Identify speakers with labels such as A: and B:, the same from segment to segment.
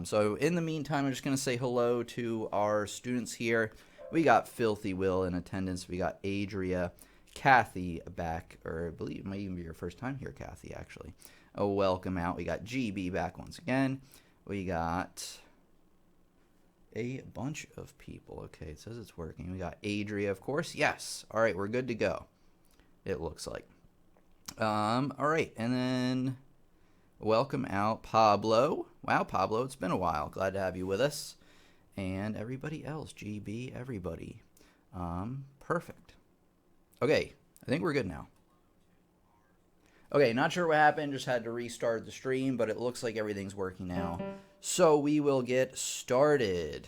A: So in the meantime, I'm just going to say hello to our students here. We got Filthy Will in attendance. We got Adria, Kathy back, or I believe it might even be your first time here, Kathy, actually. Oh, welcome out. We got GB back once again. We got a bunch of people. Okay, it says it's working. We got Adria, of course. Yes. All right, we're good to go, it looks like. All right, and then welcome out Pablo. Wow, Pablo, it's been a while. Glad to have you with us. And everybody else, GB, everybody. Perfect. Okay, I think we're good now. Okay, not sure what happened. Just had to restart the stream, but it looks like everything's working now. So we will get started.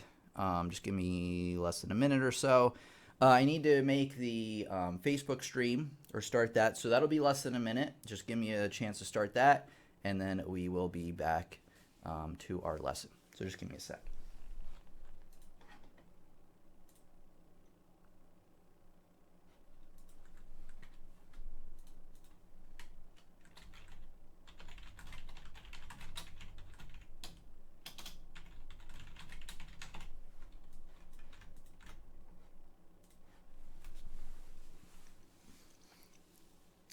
A: Just give me less than a minute or so. I need to make the Facebook stream or start that. So that'll be less than a minute. Just give me a chance to start that. And then we will be back to our lesson. So just give me a sec.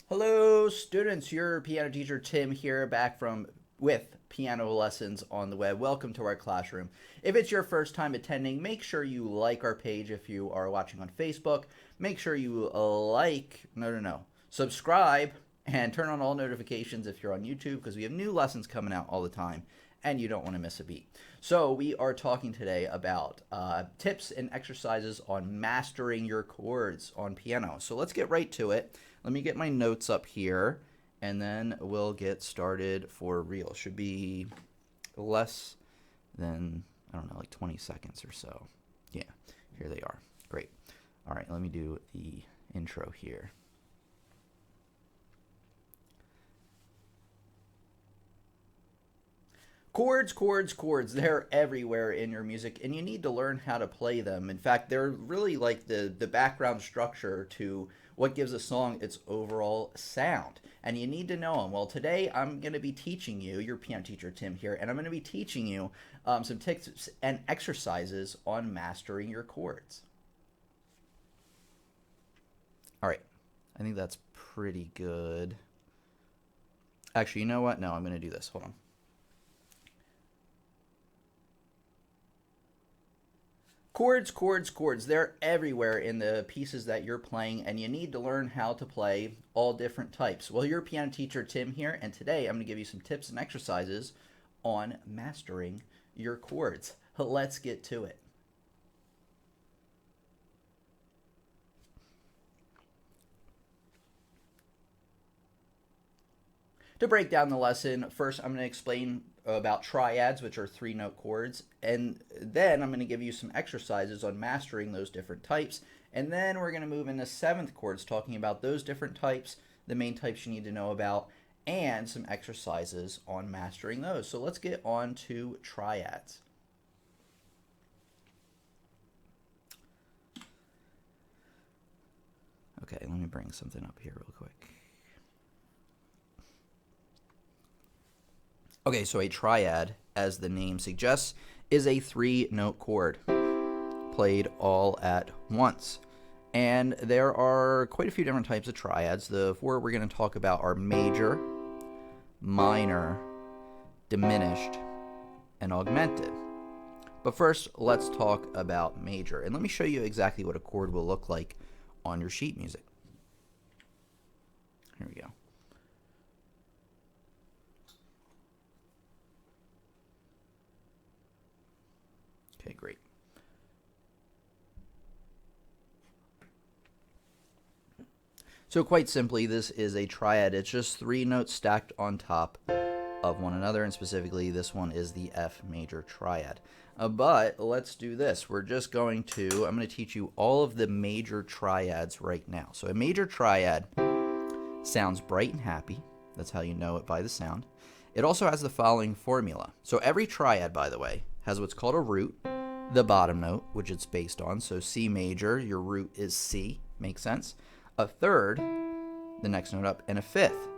A: Hello, students. Your piano teacher Tim here, back with piano lessons on the web. Welcome to our classroom. If it's your first time attending, make sure you like our page. If you are watching on Facebook, make sure you subscribe and turn on all notifications if you're on YouTube, because we have new lessons coming out all the time and you don't want to miss a beat. So we are talking today about tips and exercises on mastering your chords on piano. So let's get right to it. Let me get my notes up here, and then we'll get started for real. Should be less than, I don't know, like 20 seconds or so. Yeah, here they are. Great. All right, let me do the intro here. Chords, chords, chords. They're everywhere in your music, and you need to learn how to play them. In fact, they're really like the background structure to what gives a song its overall sound, and you need to know them. Well, today I'm going to be teaching you, your piano teacher Tim here, and I'm going to be teaching you some tips and exercises on mastering your chords. All right, I think that's pretty good. Actually, you know what? No, I'm going to do this. Hold on. Chords, chords, chords. They're everywhere in the pieces that you're playing, and you need to learn how to play all different types. Well, your piano teacher Tim here, and today I'm going to give you some tips and exercises on mastering your chords. Let's get to it. To break down the lesson, first I'm going to explain about triads, which are 3-note chords, and then I'm going to give you some exercises on mastering those different types, and then we're going to move into 7th chords, talking about those different types, the main types you need to know about, and some exercises on mastering those. So let's get on to triads. Okay, let me bring something up here real quick. Okay, so a triad, as the name suggests, is a 3-note chord played all at once. And there are quite a few different types of triads. The 4 we're going to talk about are major, minor, diminished, and augmented. But first, let's talk about major. And let me show you exactly what a chord will look like on your sheet music. Here we go. Okay, great. So quite simply, this is a triad. It's just 3 notes stacked on top of one another, and specifically this one is the F major triad. But let's do this. I'm going to teach you all of the major triads right now. So a major triad sounds bright and happy. That's how you know it by the sound. It also has the following formula. So every triad, by the way, has what's called a root, the bottom note, which it's based on. So C major, your root is C. Makes sense. A third, the next note up, and a fifth.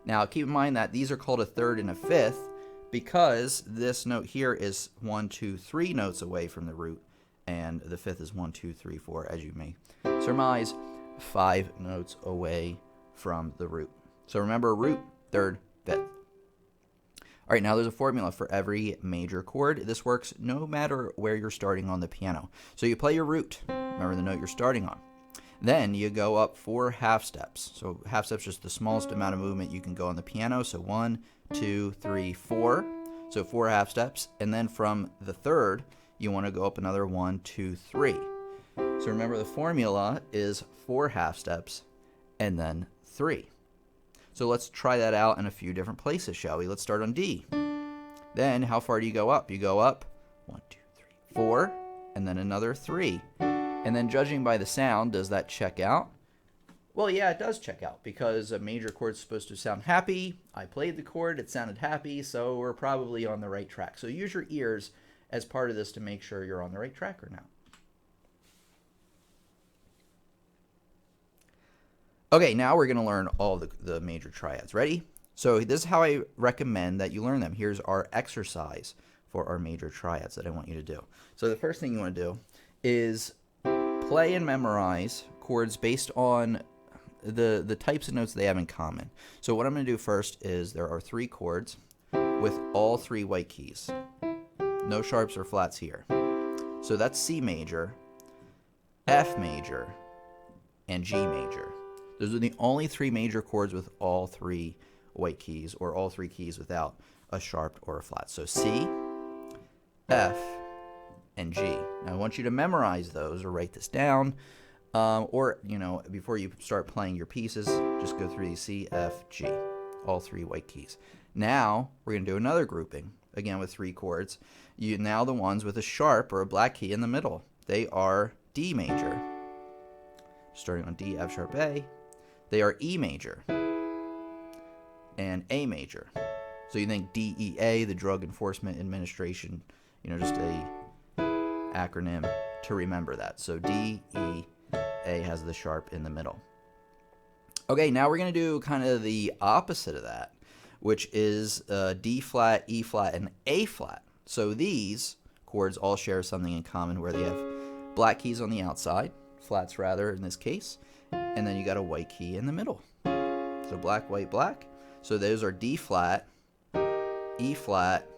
A: Now keep in mind that these are called a third and a fifth because this note here is 1, 2, 3 notes away from the root, and the fifth is 1, 2, 3, 4, as you may surmise, 5 notes away from the root. So remember, root, third, fifth. All right, now there's a formula for every major chord. This works no matter where you're starting on the piano. So you play your root, remember the note you're starting on. Then you go up 4 half steps. So half steps is just the smallest amount of movement you can go on the piano. So 1, 2, 3, 4. So 4 half steps. And then from the third, you want to go up another 1, 2, 3. So remember, the formula is 4 half steps and then 3. So let's try that out in a few different places, shall we? Let's start on D. Then how far do you go up? You go up 1, 2, 3, 4, and then another 3. And then judging by the sound, does that check out? Well, yeah, it does check out, because a major chord is supposed to sound happy. I played the chord, it sounded happy, so we're probably on the right track. So use your ears as part of this to make sure you're on the right track or not. Okay, now we're going to learn all the major triads. Ready? So this is how I recommend that you learn them. Here's our exercise for our major triads that I want you to do. So the first thing you want to do is play and memorize chords based on the types of notes they have in common. So what I'm going to do first is there are 3 chords with all 3 white keys. No sharps or flats here. So that's C major, F major, and G major. Those are the only 3 major chords with all 3 white keys, or all 3 keys without a sharp or a flat. So C, F, and G. Now I want you to memorize those or write this down, or, you know, before you start playing your pieces, just go through these C, F, G, all 3 white keys. Now we're going to do another grouping, again with 3 chords. Now the ones with a sharp or a black key in the middle. They are D major, starting on D, F sharp, A. They are E major and A major. So you think DEA, the Drug Enforcement Administration, you know, just a acronym to remember that. So DEA has the sharp in the middle. Okay, now we're going to do kind of the opposite of that, which is D flat, E flat, and A flat. So these chords all share something in common, where they have black keys on the outside, flats rather in this case, and then you got a white key in the middle. So black, white, black. So those are D flat, E flat,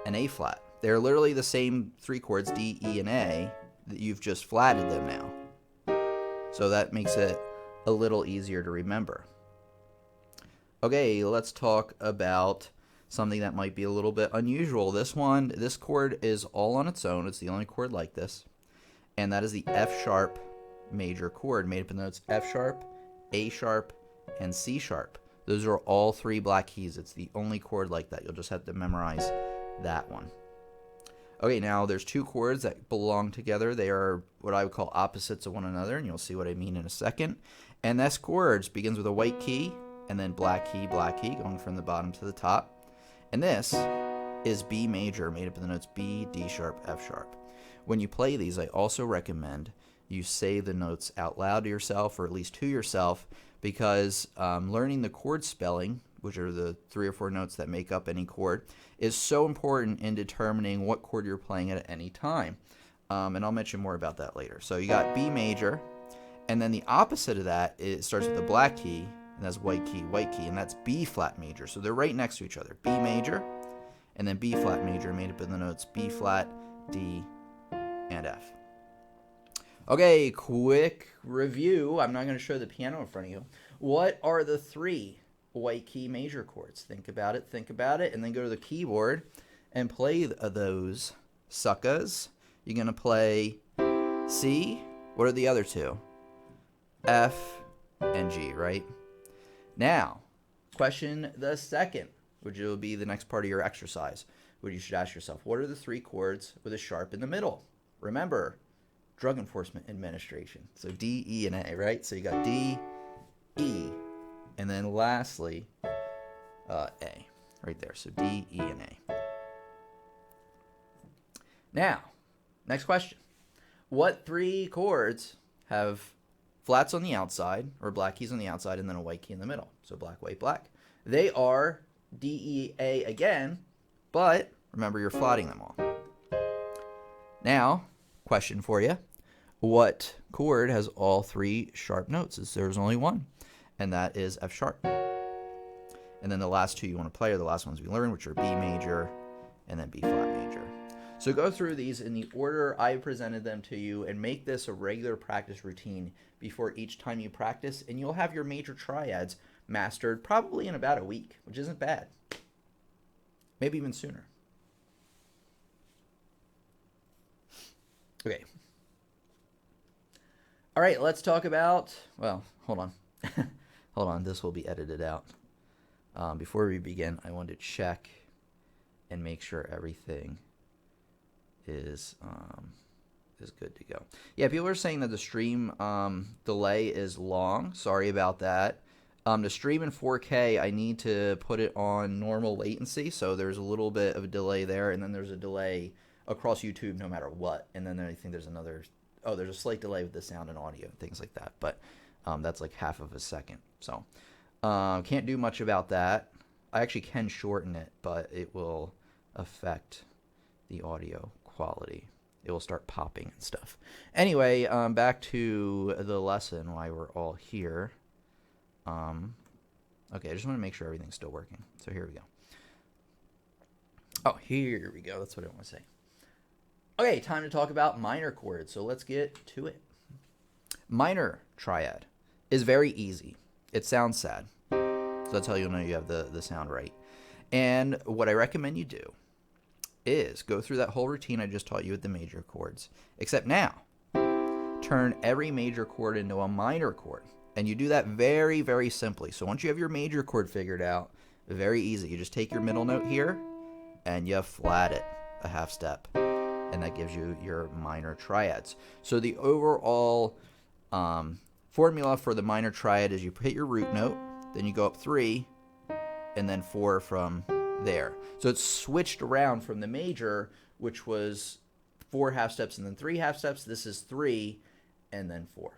A: and A flat. They're literally the same 3 chords, D, E, and A, that you've just flatted them now. So that makes it a little easier to remember. Okay, let's talk about something that might be a little bit unusual. This chord is all on its own. It's the only chord like this. And that is the F sharp major chord, made up of the notes F sharp, A sharp, and C sharp. Those are all 3 black keys. It's the only chord like that. You'll just have to memorize that one. Okay, now there's 2 chords that belong together. They are what I would call opposites of one another, and you'll see what I mean in a second. And this chord begins with a white key, and then black key, going from the bottom to the top. And this is B major, made up of the notes B, D sharp, F sharp. When you play these, I also recommend you say the notes out loud to yourself, or at least to yourself, because learning the chord spelling, which are the 3 or 4 notes that make up any chord, is so important in determining what chord you're playing at any time. And I'll mention more about that later. So you got B major, and then the opposite of that, it starts with a black key, and that's white key, and that's B flat major. So they're right next to each other. B major, and then B flat major, made up of the notes B flat, D, and F. Okay, quick review. I'm not going to show the piano in front of you. What are the 3 white key major chords? Think about it, and then go to the keyboard and play those suckers. You're going to play C. What are the other 2? F and G, right? Now, question the second, which will be the next part of your exercise, where you should ask yourself, what are the 3 chords with a sharp in the middle? Remember, Drug Enforcement Administration. So D, E, and A, right? So you got D, E, and then lastly, A, right there. So D, E, and A. Now, next question. What 3 chords have flats on the outside, or black keys on the outside, and then a white key in the middle? So black, white, black. They are D, E, A again, But remember, you're flatting them all. Now, question for you. What chord has all three sharp notes? There's only one, and that is F sharp. And then the last two you want to play are the last ones we learned, which are B major and then B flat major. So go through these in the order I presented them to you and make this a regular practice routine before each time you practice, and you'll have your major triads mastered probably in about a week, which isn't bad. Maybe even sooner. Okay. All right, let's talk about, well, hold on. Hold on, this will be edited out. Before we begin, I want to check and make sure everything is good to go. Yeah, people are saying that the stream delay is long. Sorry about that. To stream in 4K, I need to put it on normal latency, so there's a little bit of a delay there, and then there's a delay across YouTube no matter what. And then I think there's another, there's a slight delay with the sound and audio and things like that, but that's like half of a second. So can't do much about that. I actually can shorten it, but it will affect the audio quality. It will start popping and stuff. Anyway, back to the lesson, why we're all here. Okay, I just want to make sure everything's still working. So here we go. Oh, here we go. That's what I want to say. Okay, time to talk about minor chords. So let's get to it. Minor triad is very easy. It sounds sad. So that's how you'll know you have the sound right. And what I recommend you do is go through that whole routine I just taught you with the major chords. Except now, turn every major chord into a minor chord. And you do that very, very simply. So once you have your major chord figured out, very easy. You just take your middle note here and you flat it a half step. And that gives you your minor triads. So the overall formula for the minor triad is you hit your root note, then you go up 3, and then 4 from there. So it's switched around from the major, which was 4 half steps and then 3 half steps. This is 3 and then 4.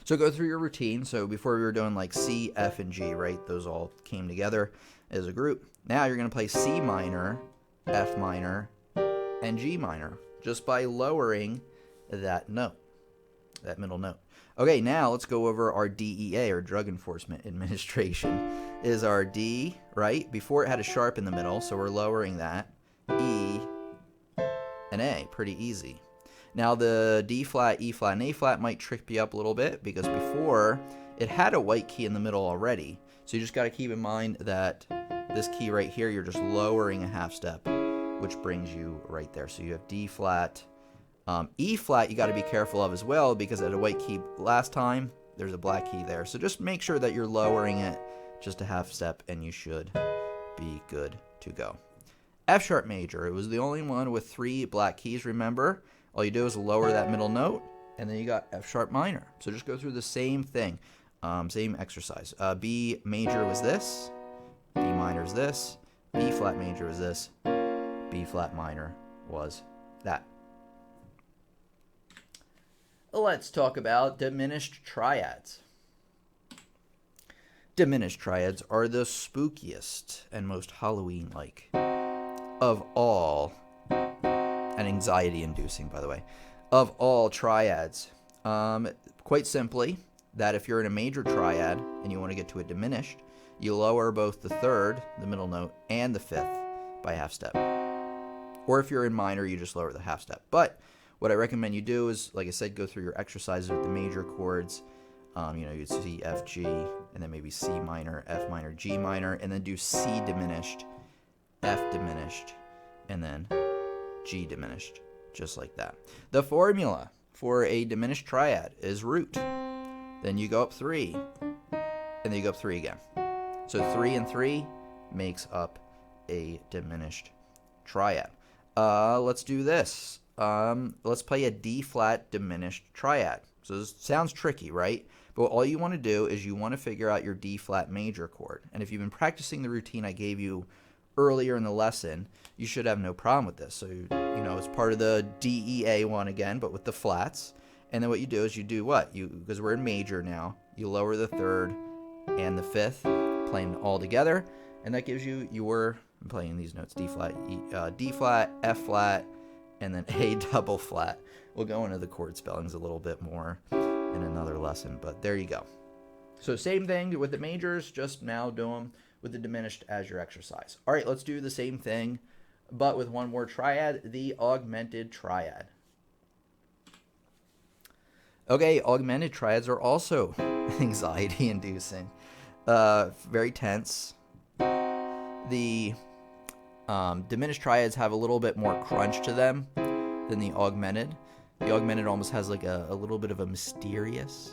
A: So go through your routine. So before we were doing like C, F, and G, right? Those all came together as a group. Now you're going to play C minor, F minor, and G minor just by lowering that note, that middle note. Okay, now let's go over our DEA, or Drug Enforcement Administration, is our D, right? Before it had a sharp in the middle, so we're lowering that. E and A, pretty easy. Now the D flat, E flat, and A flat might trip you up a little bit because before it had a white key in the middle already. So you just got to keep in mind that this key right here, you're just lowering a half step, which brings you right there. So you have D flat. E flat you got to be careful of as well because at a white key last time, there's a black key there. So just make sure that you're lowering it just a half step and you should be good to go. F sharp major, it was the only one with 3 black keys, remember? All you do is lower that middle note, and then you got F sharp minor. So just go through the same thing, same exercise. B major was this, B minor is this, B flat major was this, B flat minor was that. Let's talk about diminished triads. Diminished triads are the spookiest and most Halloween-like of all, and anxiety-inducing, by the way, of all triads. Quite simply, that if you're in a major triad and you want to get to a diminished, you lower both the third, the middle note, and the fifth by half step. Or if you're in minor, you just lower the half step. But what I recommend you do is, like I said, go through your exercises with the major chords. You'd C, F, G, and then maybe C minor, F minor, G minor, and then do C diminished, F diminished, and then G diminished, just like that. The formula for a diminished triad is root. Then you go up 3, and then you go up 3 again. So 3 and 3 makes up a diminished triad. Let's do this. Let's play a D flat diminished triad. So this sounds tricky, right? But all you want to do is you want to figure out your D flat major chord. And if you've been practicing the routine I gave you earlier in the lesson, you should have no problem with this. So, it's part of the DEA one again, but with the flats. And then what you do is you do what? Because we're in major now, you lower the third and the fifth, playing all together, and that gives you your I'm playing these notes: D flat, D flat, F flat, and then A double flat. We'll go into the chord spellings a little bit more in another lesson, but there you go. So same thing with the majors, just now do them with the diminished as your exercise. All right, let's do the same thing, but with one more triad, the augmented triad. Okay, augmented triads are also anxiety-inducing, very tense. The diminished triads have a little bit more crunch to them than the augmented. The augmented almost has like a little bit of a mysterious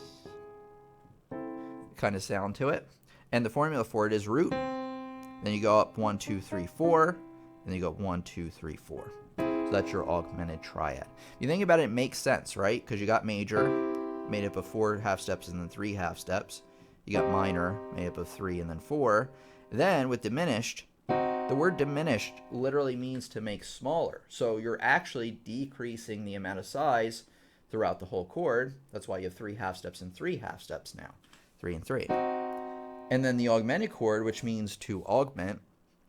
A: kind of sound to it. And the formula for it is root. Then you go up 1, 2, 3, 4. And then you go 1, 2, 3, 4. So that's your augmented triad. If you think about it, it makes sense, right? Because you got major, made up of 4 half steps and then 3 half steps. You got minor, made up of 3 and then 4. Then with diminished, the word diminished literally means to make smaller. So you're actually decreasing the amount of size throughout the whole chord. That's why you have 3 half steps and 3 half steps now. 3 and 3. And then the augmented chord, which means to augment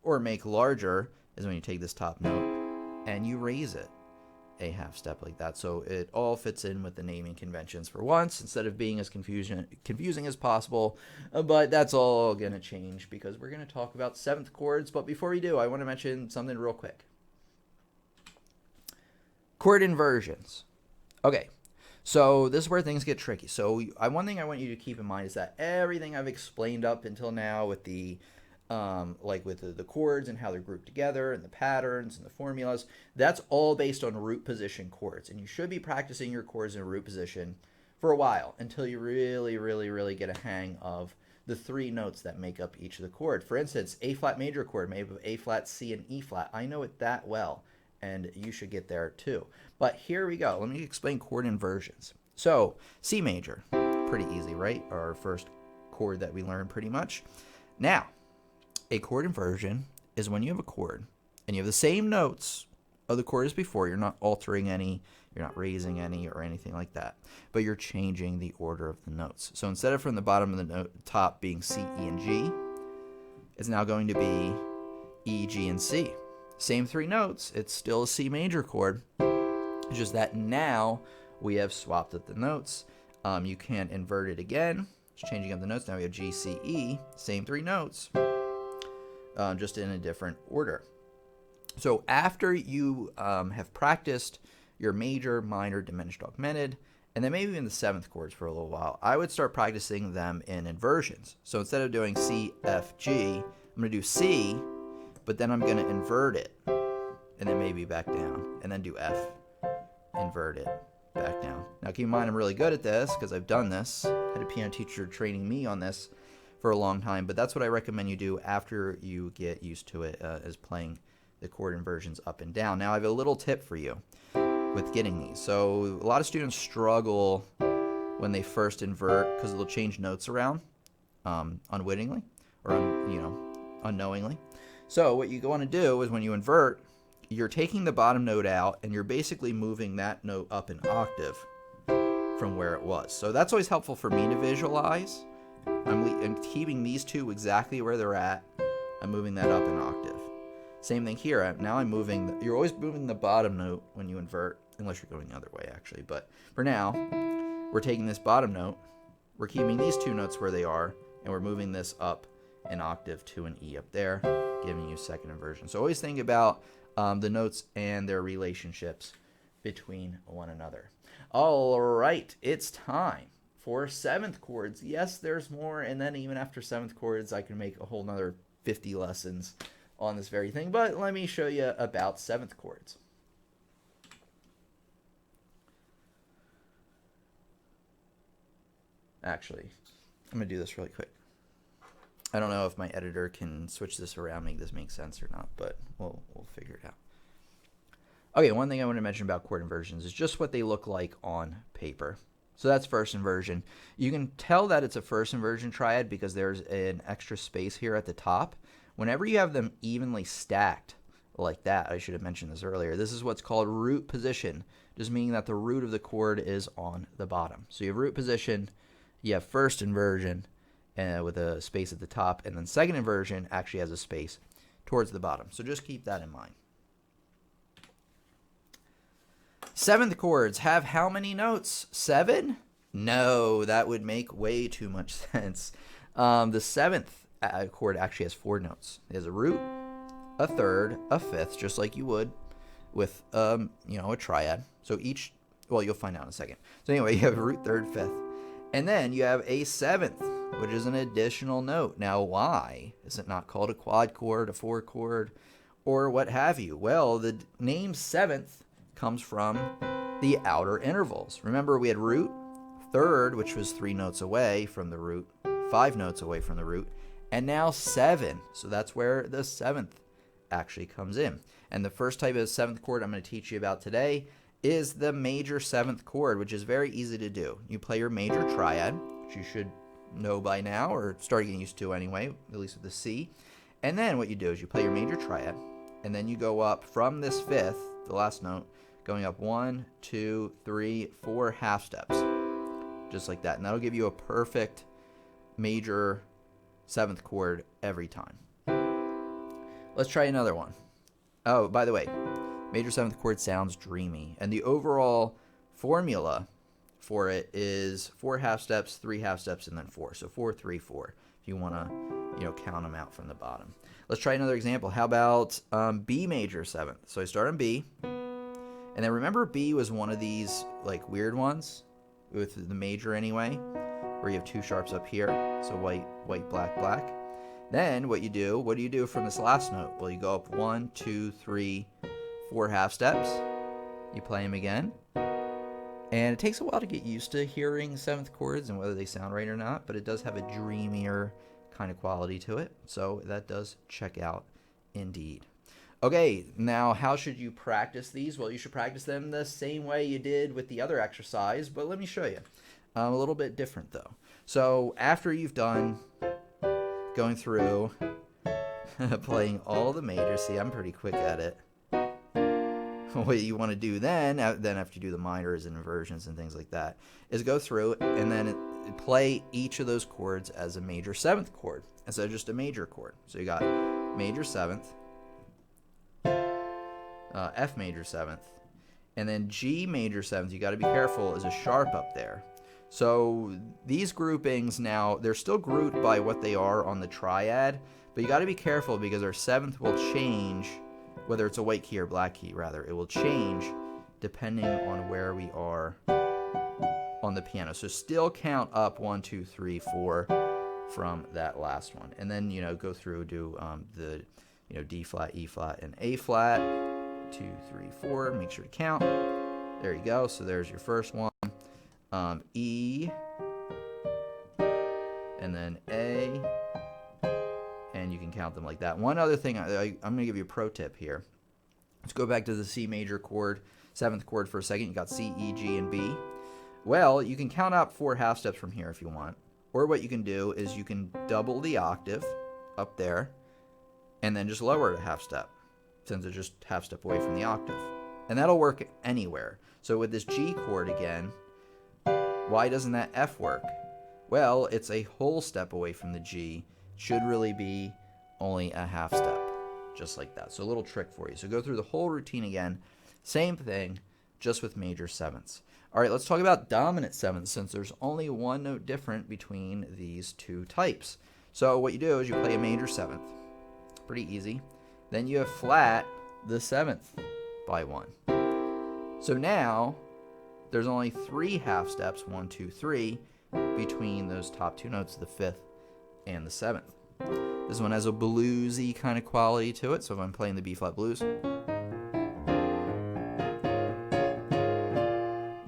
A: or make larger, is when you take this top note and you raise it a half step like that. So it all fits in with the naming conventions for once, instead of being as confusing as possible. But that's all going to change because we're going to talk about 7th chords. But before we do, I want to mention something real quick. Chord inversions. Okay. So this is where things get tricky. So one thing I want you to keep in mind is that everything I've explained up until now with the the chords and how they're grouped together and the patterns and the formulas, that's all based on root position chords. And you should be practicing your chords in root position for a while until you really get a hang of the 3 notes that make up each of the chord. For instance, A flat major chord made up of A flat, C, and E flat. I know it that well, and you should get there too. But here we go. Let me explain chord inversions. So C major, pretty easy, right? Our first chord that we learned pretty much. Now, a chord inversion is when you have a chord and you have the same notes of the chord as before. You're not altering any, you're not raising any or anything like that, but you're changing the order of the notes. So instead of from the bottom of the note, top being C, E, and G, it's now going to be E, G, and C. Same 3 notes. It's still a C major chord. It's just that now we have swapped up the notes. You can't invert it again. It's changing up the notes. Now we have G, C, E. Same 3 notes. Just in a different order. So after you have practiced your major, minor, diminished, augmented, and then maybe even the 7th chords for a little while, I would start practicing them in inversions. So instead of doing C, F, G, I'm going to do C, but then I'm going to invert it, and then maybe back down, and then do F, invert it, back down. Now keep in mind, I'm really good at this because I've done this. I had a piano teacher training me on this for a long time, but that's what I recommend you do after you get used to it, is playing the chord inversions up and down. Now I have a little tip for you with getting these. So a lot of students struggle when they first invert because they'll change notes around unwittingly or unknowingly. So what you want to do is when you invert, you're taking the bottom note out and you're basically moving that note up an octave from where it was. So that's always helpful for me to visualize. I'm keeping these 2 exactly where they're at. I'm moving that up an octave. Same thing here. Now I'm moving, you're always moving the bottom note when you invert, unless you're going the other way actually. But for now, we're taking this bottom note, we're keeping these 2 notes where they are, and we're moving this up an octave to an E up there, giving you 2nd inversion. So always think about the notes and their relationships between one another. All right, it's time for 7th chords. Yes, there's more, and then even after 7th chords, I can make a whole nother 50 lessons on this very thing, but let me show you about 7th chords. Actually, I'm going to do this really quick. I don't know if my editor can switch this around, make this make sense or not, but we'll figure it out. Okay, one thing I want to mention about chord inversions is just what they look like on paper. So that's first inversion. You can tell that it's a first inversion triad because there's an extra space here at the top. Whenever you have them evenly stacked like that, I should have mentioned this earlier, this is what's called root position, just meaning that the root of the chord is on the bottom. So you have root position, you have first inversion with a space at the top, and then 2nd inversion actually has a space towards the bottom. So just keep that in mind. Seventh chords have how many notes? 7? No, that would make way too much sense. The seventh chord actually has 4 notes. It has a root, a third, a fifth, just like you would with a triad. So each, well, you'll find out in a second. So anyway, you have a root, third, fifth, and then you have a seventh, which is an additional note. Now, why is it not called a quad chord, a 4 chord, or what have you? Well, the name seventh comes from the outer intervals. Remember, we had root, third, which was 3 notes away from the root, 5 notes away from the root, and now 7. So that's where the seventh actually comes in. And the first type of seventh chord I'm going to teach you about today is the major seventh chord, which is very easy to do. You play your major triad, which you should know by now, or start getting used to anyway, at least with the C. And then what you do is you play your major triad, and then you go up from this fifth, the last note, going up 1, 2, 3, 4 half steps, just like that. And that'll give you a perfect major seventh chord every time. Let's try another one. Oh, by the way, major seventh chord sounds dreamy, and the overall formula for it is 4 half steps, 3 half steps, and then 4. So 4, 3, 4. If you want to, count them out from the bottom. Let's try another example. How about B major seventh? So I start on B, and then remember B was one of these like weird ones with the major anyway, where you have 2 sharps up here. So white, white, black, black. Then what do you do from this last note? Well, you go up 1, 2, 3, 4 half steps. You play them again. And it takes a while to get used to hearing seventh chords and whether they sound right or not, but it does have a dreamier kind of quality to it. So that does check out indeed. Okay, now how should you practice these? Well, you should practice them the same way you did with the other exercise, but let me show you. A little bit different though. So after you've done going through playing all the majors, see, I'm pretty quick at it. What you want to do then after you do the minors and inversions and things like that, is go through and then play each of those chords as a major seventh chord instead of just a major chord. So you got major seventh, F major seventh, and then G major seventh. You got to be careful, is a sharp up there. So these groupings now, they're still grouped by what they are on the triad, but you got to be careful because our seventh will change, whether it's a white key or black key rather. It will change depending on where we are on the piano. So still count up 1, 2, 3, 4 from that last one, and then go through, do the D flat, E flat, and A flat. 2, 3, 4. Make sure to count. There you go. So there's your first one. E, and then A, and you can count them like that. One other thing, I'm going to give you a pro tip here. Let's go back to the C major chord, seventh chord for a second. You got C, E, G, and B. Well, you can count up 4 half steps from here if you want. Or what you can do is you can double the octave up there and then just lower it a half step, since it's just half step away from the octave. And that'll work anywhere. So with this G chord again, why doesn't that F work? Well, it's a whole step away from the G. Should really be only a half step, just like that. So a little trick for you. So go through the whole routine again. Same thing, just with major sevenths. All right, let's talk about dominant sevenths, since there's only one note different between these two types. So what you do is you play a major seventh. Pretty easy. Then you have flat the seventh by 1. So now there's only 3 half steps, 1, 2, 3, between those top 2 notes, the 5th and the 7th. This one has a bluesy kind of quality to it. So if I'm playing the B flat blues,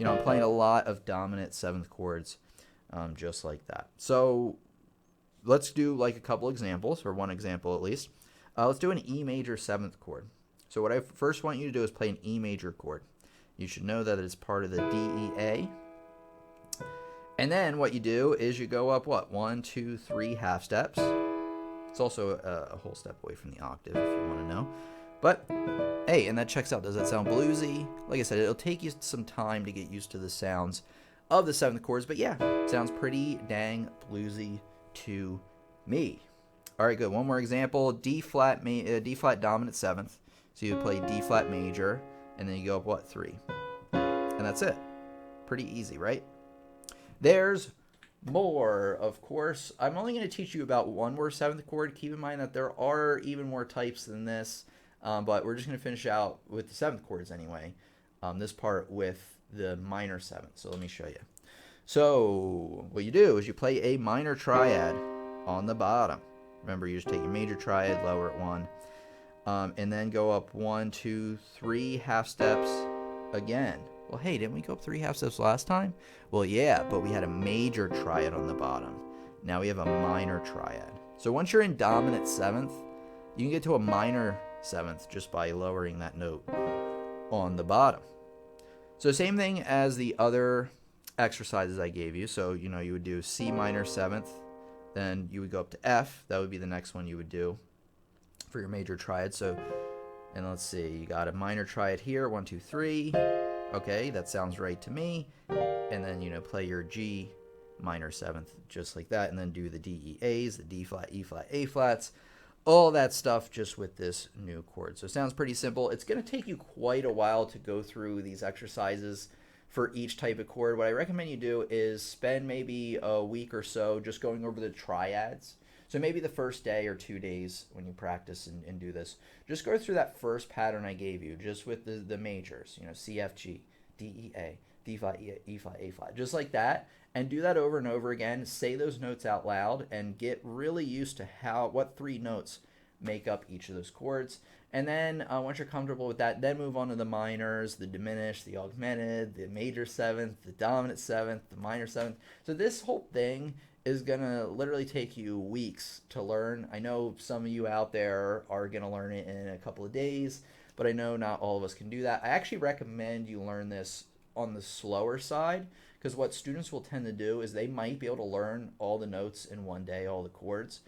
A: I'm playing a lot of dominant 7th chords, just like that. So let's do like a couple examples, or one example at least. Let's do an E major 7th chord. So what I first want you to do is play an E major chord. You should know that it's part of the D, E, A. And then what you do is you go up, 1, 2, 3 half steps. It's also a whole step away from the octave if you want to know. But, hey, and that checks out. Does that sound bluesy? Like I said, it'll take you some time to get used to the sounds of the 7th chords. But yeah, it sounds pretty dang bluesy to me. All right, good. One more example. D flat dominant seventh. So you play D flat major, and then you go up, what, 3. And that's it. Pretty easy, right? There's more, of course. I'm only going to teach you about one more 7th chord. Keep in mind that there are even more types than this, but we're just going to finish out with the 7th chords anyway. This part with the minor 7th. So let me show you. So what you do is you play a minor triad on the bottom. Remember, you just take your major triad, lower it 1, and then go up 1, 2, 3 half steps again. Well, hey, didn't we go up 3 half steps last time? Well, yeah, but we had a major triad on the bottom. Now we have a minor triad. So once you're in dominant 7th, you can get to a minor 7th just by lowering that note on the bottom. So same thing as the other exercises I gave you. So, you know, you would do C minor 7th, then you would go up to F. That would be the next one you would do for your major triad. So, and let's see, you got a minor triad here, 1, 2, 3. Okay, that sounds right to me. And then, you know, play your G minor 7th just like that, and then do the D, E, A's, the D flat, E flat, A flats, all that stuff just with this new chord. So it sounds pretty simple. It's going to take you quite a while to go through these exercises for each type of chord. What I recommend you do is spend maybe a week or so just going over the triads. So maybe the first day or 2 days when you practice and do this, just go through that first pattern I gave you, just with the majors, you know, C, F, G, D, E, A, D flat, E flat, A flat, just like that, and do that over and over again. Say those notes out loud and get really used to what 3 notes make up each of those chords. And then once you're comfortable with that, then move on to the minors, the diminished, the augmented, the major 7th, the dominant 7th, the minor 7th. So this whole thing is going to literally take you weeks to learn. I know some of you out there are going to learn it in a couple of days, but I know not all of us can do that. I actually recommend you learn this on the slower side, because what students will tend to do is they might be able to learn all the notes in one day, all the chords.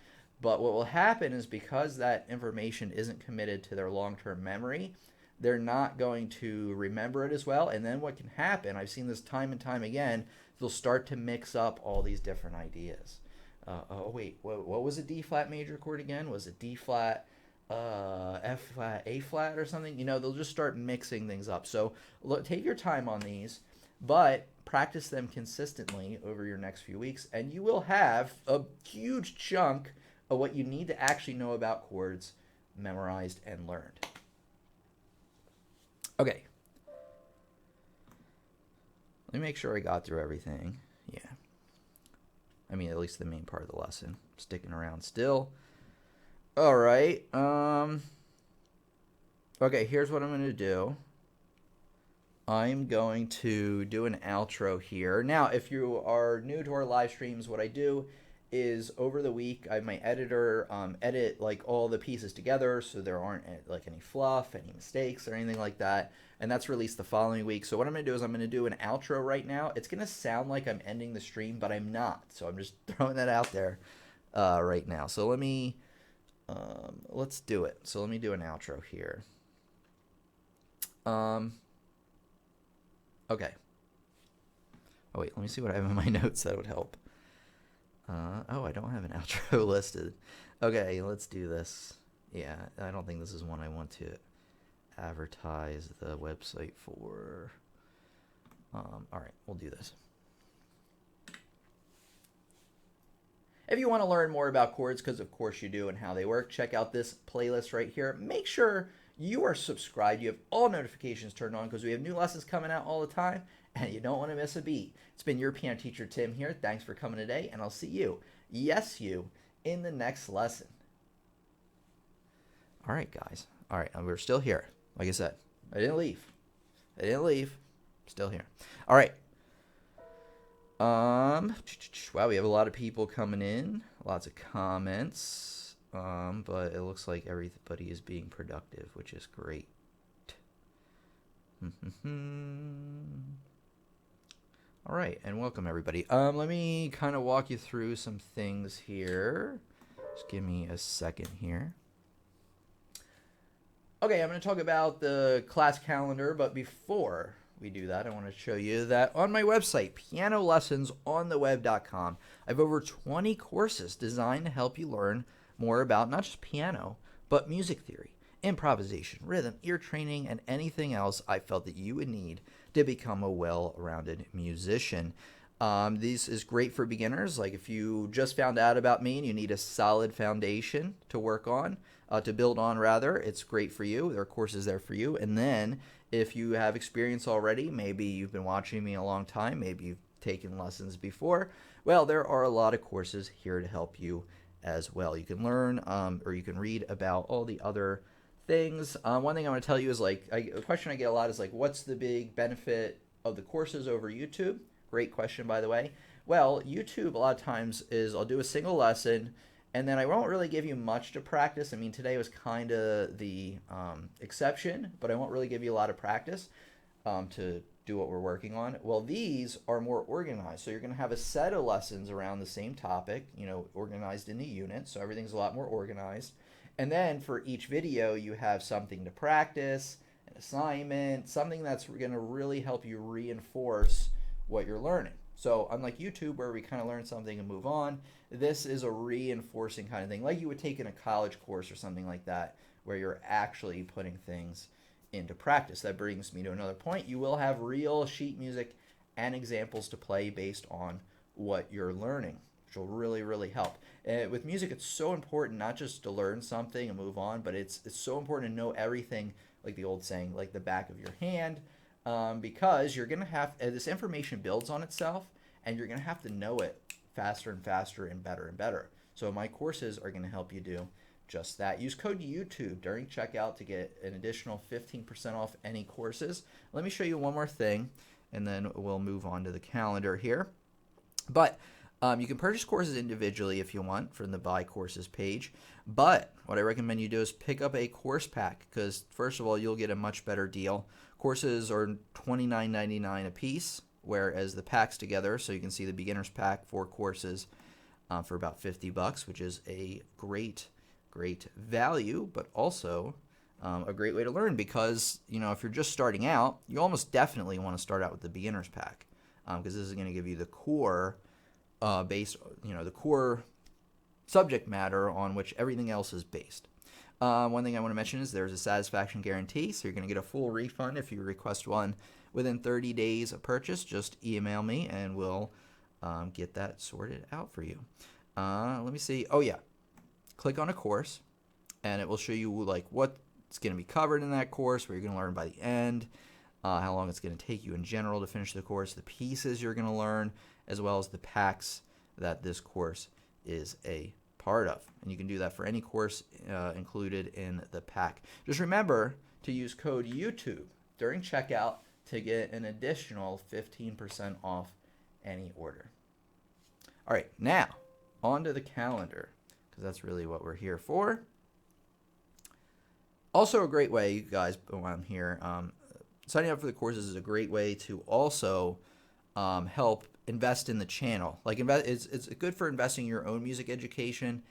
A: But what will happen is, because that information isn't committed to their long-term memory, they're not going to remember it as well. And then what can happen, I've seen this time and time again, they'll start to mix up all these different ideas. Oh, wait, what was a D flat major chord again? Was it D flat, F flat, A flat or something? You know, they'll just start mixing things up. So take your time on these, but practice them consistently over your next few weeks, and you will have a huge chunk of what you need to actually know about chords memorized and learned. Okay. Let me make sure I got through everything. Yeah. I mean, at least the main part of the lesson. Sticking around still. All right. Okay, here's what I'm going to do. I'm going to do an outro here. Now, if you are new to our live streams, what I do is over the week, I have my editor edit like all the pieces together so there aren't like any fluff, any mistakes, or anything like that. And that's released the following week. So what I'm going to do is I'm going to do an outro right now. It's going to sound like I'm ending the stream, but I'm not. So I'm just throwing that out there right now. So let me, let's do it. So let me do an outro here. Okay. Oh, wait, let me see what I have in my notes that would help. Oh, I don't have an outro listed. Okay, let's do this. Yeah, I don't think this is one I want to advertise the website for. All right, we'll do this. If you want to learn more about chords, because of course you do, and how they work, check out this playlist right here. Make sure you are subscribed. You have all notifications turned on, because we have new lessons coming out all the time, and you don't want to miss a beat. It's been your piano teacher, Tim, here. Thanks for coming today, and I'll see you, yes, you, in the next lesson. All right, guys. All right, we're still here. Like I said, I didn't leave. Still here. All right. Wow, we have a lot of people coming in. Lots of comments. But it looks like everybody is being productive, which is great. All right, and welcome everybody. Let me kind of walk you through some things here. Just give me a second here. Okay, I'm going to talk about the class calendar, but before we do that, I want to show you that on my website, pianolessonsontheweb.com, I have over 20 courses designed to help you learn more about not just piano, but music theory, improvisation, rhythm, ear training, and anything else I felt that you would need to become a well-rounded musician. This is great for beginners. Like if you just found out about me and you need a solid foundation to work on, to build on rather, it's great for you. There are courses there for you. And then if you have experience already, maybe you've been watching me a long time, maybe you've taken lessons before, well, there are a lot of courses here to help you as well. You can learn or you can read about all the other things. One thing I want to tell you is like, a question I get a lot is like, what's the big benefit of the courses over YouTube? Great question, by the way. Well, YouTube a lot of times is I'll do a single lesson and then I won't really give you much to practice. I mean, today was kind of the exception, but I won't really give you a lot of practice to do what we're working on. Well, these are more organized. So you're going to have a set of lessons around the same topic, you know, organized into units. So everything's a lot more organized. And then for each video, you have something to practice, an assignment, something that's going to really help you reinforce what you're learning. So unlike YouTube where we kind of learn something and move on, this is a reinforcing kind of thing, like you would take in a college course or something like that, where you're actually putting things into practice. That brings me to another point. You will have real sheet music and examples to play based on what you're learning, which will really, really help. With music, it's so important not just to learn something and move on, but it's so important to know everything, like the old saying, like the back of your hand, because you're going to have, this information builds on itself, and you're going to have to know it faster and faster and better and better. So my courses are going to help you do just that. Use code YouTube during checkout to get an additional 15% off any courses. Let me show you one more thing, and then we'll move on to the calendar here. But you can purchase courses individually if you want from the Buy Courses page. But what I recommend you do is pick up a course pack because, first of all, you'll get a much better deal. Courses are $29.99 a piece, whereas the packs together, so you can see the beginner's pack, 4 courses for about $50, which is a great value, but also a great way to learn because, you know, if you're just starting out, you almost definitely want to start out with the beginner's pack because this is going to give you the core the core subject matter on which everything else is based. One thing I want to mention is there's a satisfaction guarantee, so you're going to get a full refund if you request one within 30 days of purchase. Just email me and we'll get that sorted out for you. Let me see. Oh yeah, click on a course and it will show you like what's going to be covered in that course, what you're going to learn by the end, how long it's going to take you in general to finish the course, the pieces you're going to learn, as well as the packs that this course is a part of. And you can do that for any course included in the pack. Just remember to use code YouTube during checkout to get an additional 15% off any order. All right, now on to the calendar, because that's really what we're here for. Also a great way, you guys, while I'm here, signing up for the courses is a great way to also help invest in the channel. Like it's good for investing in your own music education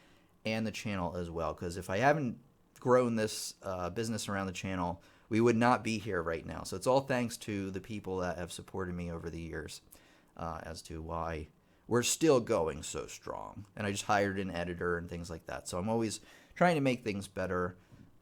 A: and the channel as well, because if I haven't grown this business around the channel, we would not be here right now. So it's all thanks to the people that have supported me over the years as to why we're still going so strong. And I just hired an editor and things like that. So I'm always trying to make things better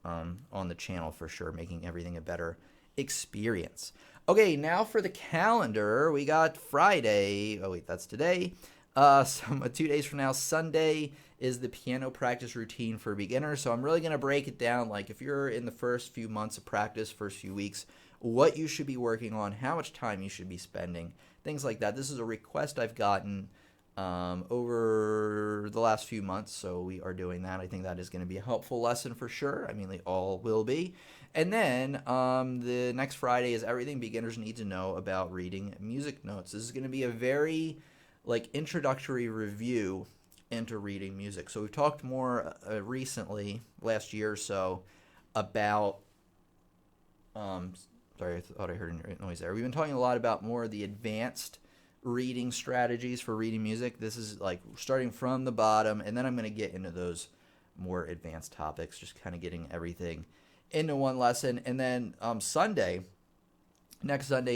A: on the channel for sure, making everything a better experience. Okay, now for the calendar, we got Friday. Oh wait, that's today. 2 days from now, Sunday is the piano practice routine for beginners. So I'm really going to break it down, like if you're in the first few months of practice, first few weeks, what you should be working on, how much time you should be spending, things like that. This is a request I've gotten over the last few months, so we are doing that. I think that is going to be a helpful lesson for sure. I mean, they all will be. And then the next Friday is everything beginners need to know about reading music notes. This is going to be a very introductory review into reading music. So we've talked more recently, last year or so, about sorry, I thought I heard a noise there. We've been talking a lot about more of the advanced reading strategies for reading music. This is like starting from the bottom, and then I'm going to get into those more advanced topics, just kind of getting everything into one lesson. And then next Sunday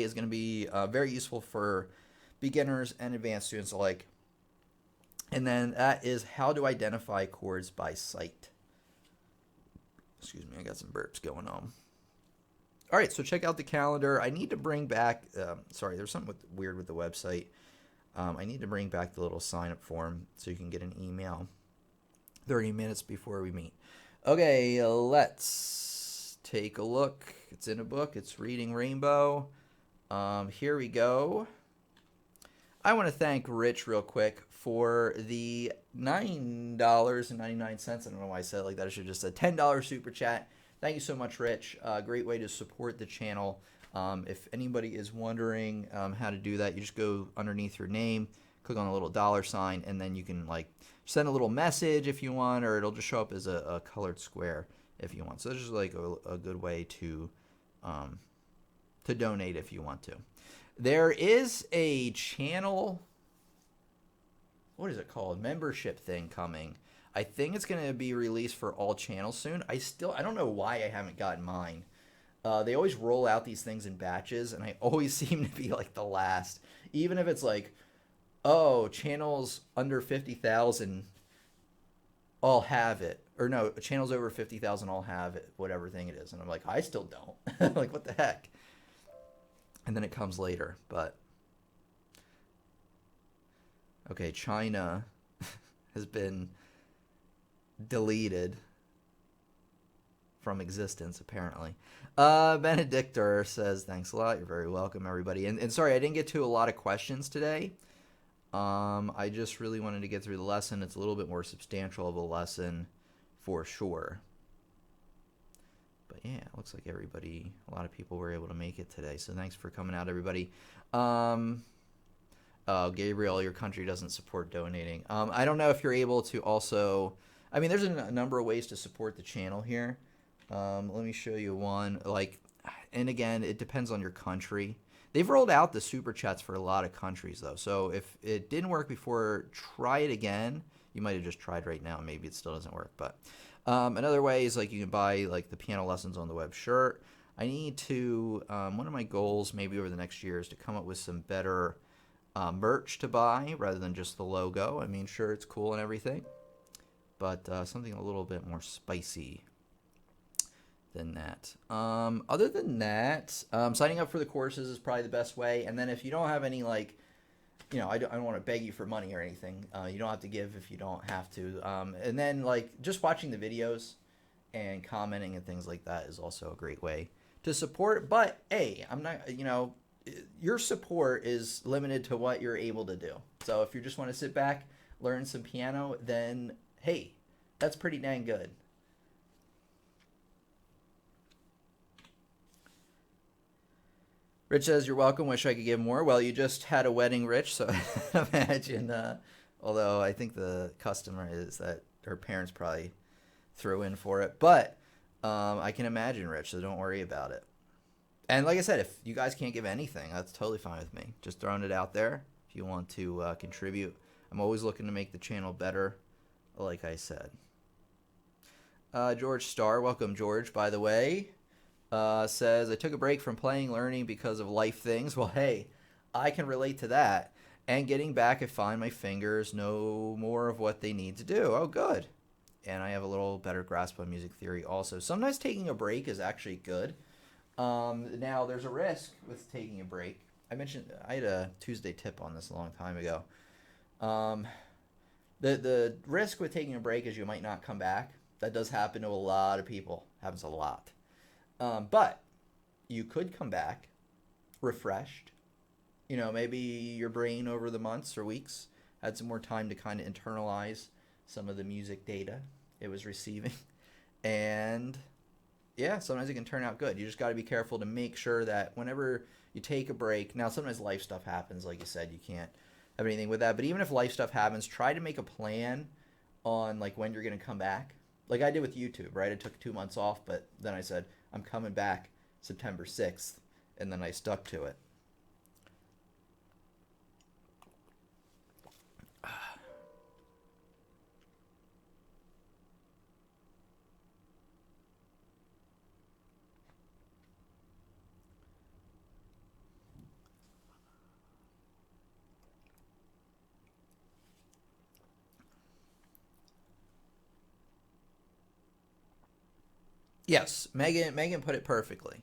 A: is going to be very useful for beginners and advanced students alike. And then that is how to identify chords by sight. Excuse me, I got some burps going on. All right, so check out the calendar. I need to bring back, sorry, there's something weird with the website. I need to bring back the little sign-up form so you can get an email 30 minutes before we meet. Okay, let's take a look. It's in a book. It's Reading Rainbow. Here we go. I want to thank Rich real quick for the $9.99. I don't know why I said it like that. I should have just said $10 super chat. Thank you so much, Rich. Great way to support the channel. If anybody is wondering how to do that, you just go underneath your name, click on the little dollar sign, and then you can like send a little message if you want, or it'll just show up as a colored square if you want. So this is like a good way to donate if you want to. There is a channel, what is it called? Membership thing coming. I think it's going to be released for all channels soon. I don't know why I haven't gotten mine. They always roll out these things in batches, and I always seem to be like the last. Even if it's like, oh, channels under 50,000 all have it. Or no, channels over 50,000 all have it, whatever thing it is. And I'm like, I still don't. Like, what the heck? And then it comes later, but... Okay, China has been deleted from existence, apparently. Benedictor says, thanks a lot. You're very welcome, everybody. And sorry, I didn't get to a lot of questions today. I just really wanted to get through the lesson. It's a little bit more substantial of a lesson for sure. But yeah, it looks like a lot of people were able to make it today. So thanks for coming out, everybody. Gabriel, your country doesn't support donating. I don't know if you're able to also... I mean, there's a number of ways to support the channel here. Let me show you one. And again, it depends on your country. They've rolled out the super chats for a lot of countries, though. So if it didn't work before, try it again. You might have just tried right now. Maybe it still doesn't work. But another way is like you can buy like the piano lessons on the web shirt. I need to... one of my goals maybe over the next year is to come up with some better merch to buy rather than just the logo. I mean, sure, it's cool and everything, but something a little bit more spicy than that. Other than that, signing up for the courses is probably the best way. And then if you don't have any, like, you know, I don't want to beg you for money or anything. You don't have to give if you don't have to. And then, like, just watching the videos and commenting and things like that is also a great way to support. But, hey, I'm not, you know, your support is limited to what you're able to do. So if you just want to sit back, learn some piano, then, hey, that's pretty dang good. Rich says, you're welcome. Wish I could give more. Well, you just had a wedding, Rich, so imagine, although I think the customer is that her parents probably threw in for it. But I can imagine, Rich, so don't worry about it. And like I said, if you guys can't give anything, that's totally fine with me. Just throwing it out there if you want to contribute. I'm always looking to make the channel better, like I said. George Starr, welcome, George, by the way. Says, I took a break from playing, learning because of life things. Well, hey, I can relate to that. And getting back, I find my fingers know more of what they need to do. Oh, good. And I have a little better grasp on music theory also. Sometimes taking a break is actually good. Now, there's a risk with taking a break. I had a Tuesday tip on this a long time ago. The risk with taking a break is you might not come back. That does happen to a lot of people. Happens a lot. But you could come back refreshed. You know, maybe your brain over the months or weeks had some more time to kind of internalize some of the music data it was receiving. And yeah, sometimes it can turn out good. You just got to be careful to make sure that whenever you take a break, now sometimes life stuff happens, like you said, you can't have anything with that. But even if life stuff happens, try to make a plan on like when you're going to come back. Like I did with YouTube, right? I took 2 months off, but then I said, I'm coming back September 6th, and then I stuck to it. Yes, Megan put it perfectly.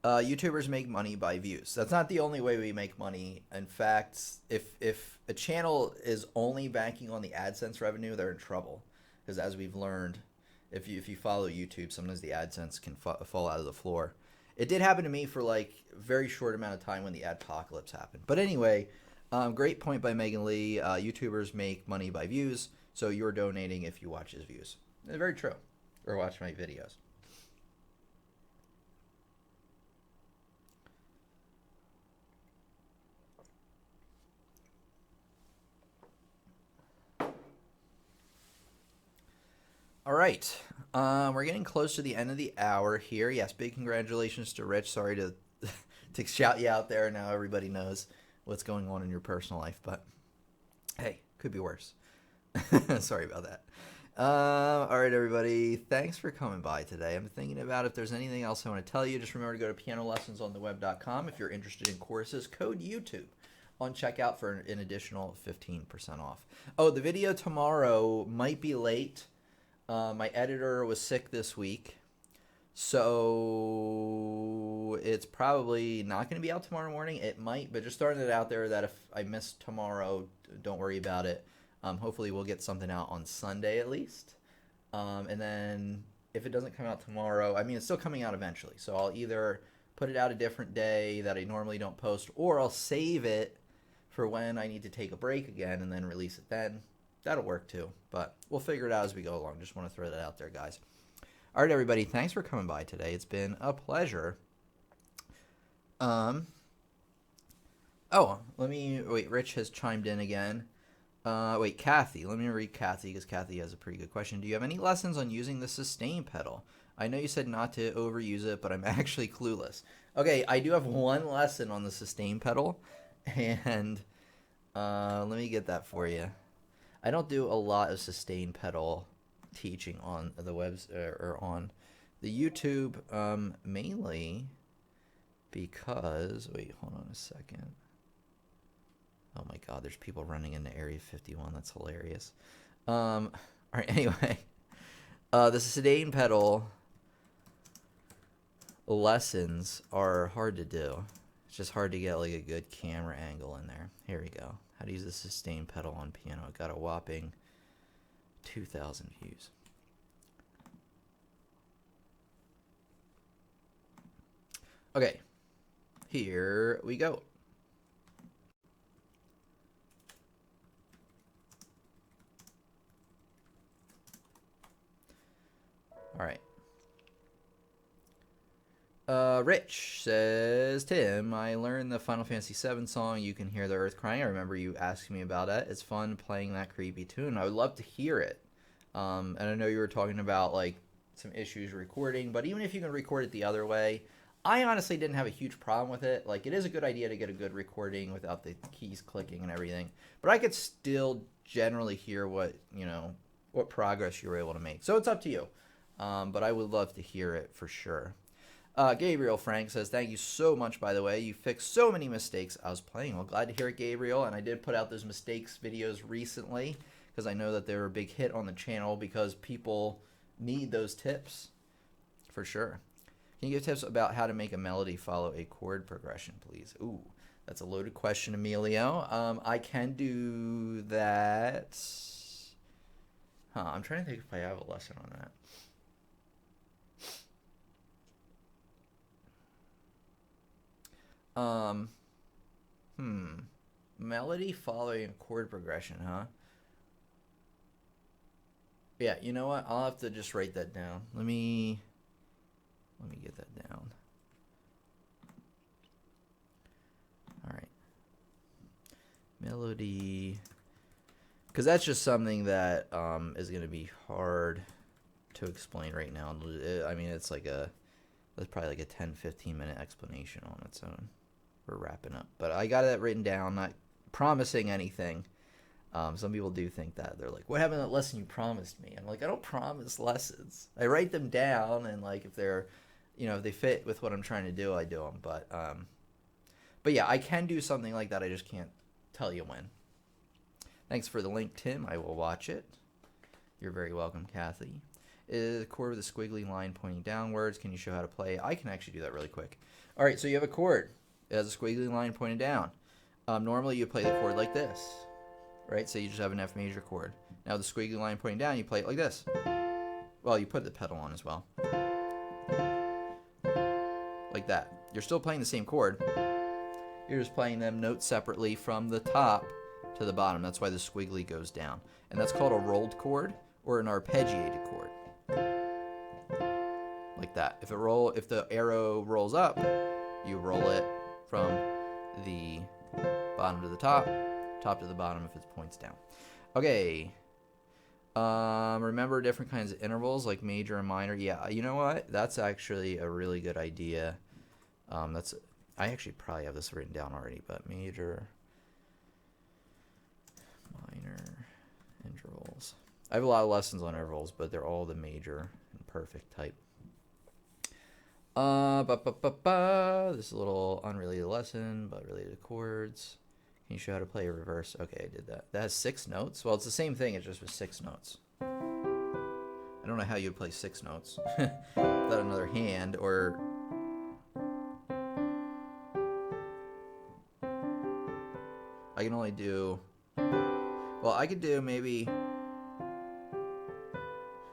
A: YouTubers make money by views. That's not the only way we make money. In fact, if a channel is only banking on the AdSense revenue, they're in trouble. Because as we've learned, if you follow YouTube, sometimes the AdSense can fall out of the floor. It did happen to me for like a very short amount of time when the adpocalypse happened. But anyway, great point by Megan Lee. YouTubers make money by views, so you're donating if you watch his views. It's very true. Or watch my videos. All right. We're getting close to the end of the hour here. Yes, big congratulations to Rich. Sorry to to shout you out there. Now everybody knows what's going on in your personal life, but hey, could be worse. Sorry about that. All right, everybody. Thanks for coming by today. I'm thinking about if there's anything else I want to tell you. Just remember to go to pianolessonsontheweb.com if you're interested in courses. Code YouTube on checkout for an additional 15% off. Oh, the video tomorrow might be late. My editor was sick this week, so it's probably not going to be out tomorrow morning. It might, but just throwing it out there that if I miss tomorrow, don't worry about it. Hopefully we'll get something out on Sunday at least. And then if it doesn't come out tomorrow, I mean, it's still coming out eventually. So I'll either put it out a different day that I normally don't post, or I'll save it for when I need to take a break again and then release it then. That'll work too, but we'll figure it out as we go along. Just want to throw that out there, guys. All right, everybody, thanks for coming by today. It's been a pleasure. Oh, wait, Rich has chimed in again. Wait, Kathy, let me read Kathy because Kathy has a pretty good question. Do you have any lessons on using the sustain pedal? I know you said not to overuse it, but I'm actually clueless. Okay, I do have one lesson on the sustain pedal, and let me get that for you. I don't do a lot of sustain pedal teaching on the webs or on the YouTube, mainly because, wait, hold on a second. Oh my God, there's people running into Area 51. That's hilarious. All right, anyway, the sustain pedal lessons are hard to do. It's just hard to get like a good camera angle in there. Here we go. How to use the sustain pedal on piano. It got a whopping 2,000 views. Okay, here we go. All right. Rich says, Tim, I learned the Final Fantasy VII song, You Can Hear the Earth Crying. I remember you asking me about it. It's fun playing that creepy tune. I would love to hear it. And I know you were talking about like some issues recording, but even if you can record it the other way, I honestly didn't have a huge problem with it. Like, it is a good idea to get a good recording without the keys clicking and everything. But I could still generally hear what progress you were able to make. So it's up to you. But I would love to hear it for sure. Gabriel Frank says, thank you so much, by the way. You fixed so many mistakes I was playing. Well, glad to hear it, Gabriel. And I did put out those mistakes videos recently because I know that they're a big hit on the channel because people need those tips for sure. Can you give tips about how to make a melody follow a chord progression, please? Ooh, that's a loaded question, Emilio. I can do that. I'm trying to think if I have a lesson on that. Melody following a chord progression, huh? Yeah, you know what? I'll have to just write that down. Let me get that down. All right. Melody, because that's just something that is going to be hard to explain right now. I mean, it's like that's probably like a 10-15 minute explanation on its own. We're wrapping up, but I got that written down, not promising anything. Some people do think that. They're like, what happened to that lesson you promised me? I'm like, I don't promise lessons. I write them down, and like if they're, if they fit with what I'm trying to do, I do them. But yeah, I can do something like that. I just can't tell you when. Thanks for the link, Tim. I will watch it. You're very welcome, Kathy. is a chord with a squiggly line pointing downwards. Can you show how to play? I can actually do that really quick. All right, so you have a chord. It has a squiggly line pointing down. Normally you play the chord like this, right? So you just have an F major chord. Now the squiggly line pointing down, you play it like this. Well, you put the pedal on as well. Like that. You're still playing the same chord. You're just playing them notes separately from the top to the bottom. That's why the squiggly goes down. And that's called a rolled chord or an arpeggiated chord. Like that. If the arrow rolls up, you roll it from the bottom to the top to the bottom if it points down. Okay. Remember different kinds of intervals like major and minor. Yeah, you know what? That's actually a really good idea. I actually probably have this written down already, but major, minor, intervals. I have a lot of lessons on intervals, but they're all the major and perfect type. This is a little unrelated lesson, but related to chords. Can you show how to play a reverse? Okay, I did that. That has 6 notes. Well, it's the same thing. It's just with 6 notes. I don't know how you'd play 6 notes without another hand, or I can only do. Well, I could do maybe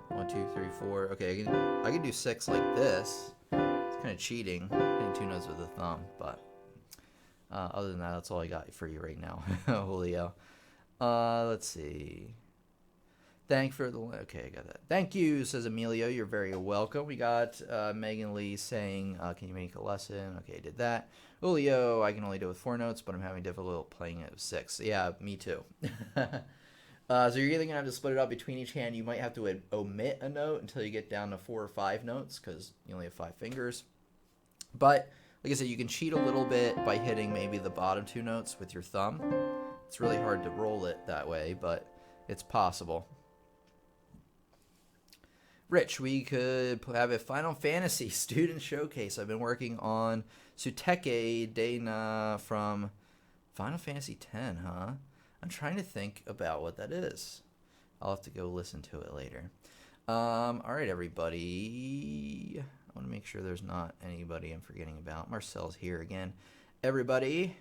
A: 1, 2, 3, 4. Okay, I can do 6 like this. It's kind of cheating, hitting 2 notes with a thumb, but other than that, that's all I got for you right now, Julio. Let's see. Okay, I got that. Thank you, says Emilio. You're very welcome. We got Megan Lee saying, can you make a lesson? Okay, I did that. Julio, I can only do it with 4 notes, but I'm having difficulty playing it with 6. Yeah, me too. So you're either going to have to split it up between each hand. You might have to omit a note until you get down to 4 or 5 notes because you only have 5 fingers. But like I said, you can cheat a little bit by hitting maybe the bottom 2 notes with your thumb. It's really hard to roll it that way, but it's possible. Rich, we could have a Final Fantasy student showcase. I've been working on Suteke Dana from Final Fantasy X, huh? I'm trying to think about what that is. I'll have to go listen to it later. All right, everybody. I want to make sure there's not anybody I'm forgetting about. Marcel's here again. Everybody.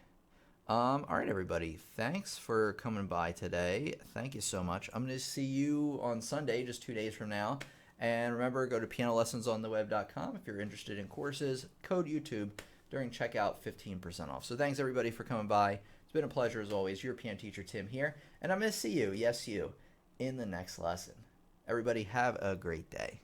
A: All right, everybody. Thanks for coming by today. Thank you so much. I'm going to see you on Sunday, just 2 days from now. And remember, go to pianolessonsontheweb.com if you're interested in courses. Code YouTube during checkout, 15% off. So thanks, everybody, for coming by. It's been a pleasure, as always. Your piano teacher, Tim, here. And I'm going to see you, yes, you, in the next lesson. Everybody, have a great day.